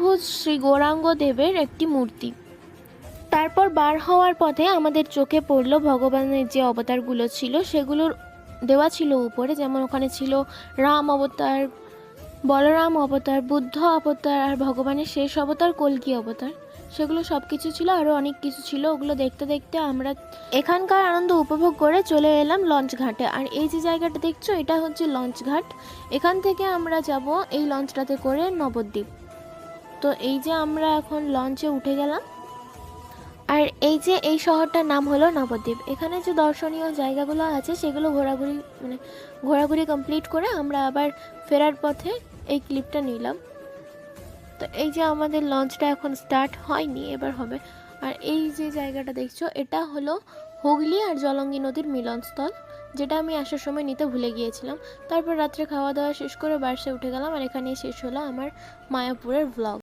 ভূজ শ্রী গৌরাঙ্গ দেবের একটি মূর্তি। তারপর বার হওয়ার পথে আমাদের চোখে পড়লো ভগবানের যে অবতারগুলো ছিল সেগুলোর দেওয়া ছিল উপরে, যেমন ওখানে ছিল রাম অবতার, বলরাম অবতার, বুদ্ধ অবতার আর ভগবানের শেষ অবতার কল্কি অবতার। সেগুলো সব কিছু ছিল, আরও অনেক কিছু ছিল। ওগুলো দেখতে দেখতে আমরা এখানকার আনন্দ উপভোগ করে চলে এলাম লঞ্চ ঘাটে। আর এই যে জায়গাটা দেখছো, এটা হচ্ছে লঞ্চ ঘাট। এখান থেকে আমরা যাব এই লঞ্চটাতে করে নবদ্বীপ। তো এই যে আমরা এখন লঞ্চে উঠে গেলাম, আর এই যে এই শহরটার নাম হলো নবদ্বীপ। এখানে যে দর্শনীয় জায়গাগুলো আছে সেগুলো ঘোরাঘুরি কমপ্লিট করে আমরা আবার ফেরার পথে এই ক্লিপটা নিলাম। তো এই যে আমাদের লঞ্চটা এখন স্টার্ট হয়নি, এবার হবে। আর এই যে জায়গাটা দেখছো, এটা হলো হুগলি আর জলঙ্গি নদীর মিলনস্থল, যেটা আমি আসার সময় নিতে ভুলে গিয়েছিলাম। তারপর রাত্রে খাওয়া দাওয়া শেষ করে বাসে উঠে গেলাম, আর এখানেই শেষ হলো আমার মায়াপুরের ব্লগ।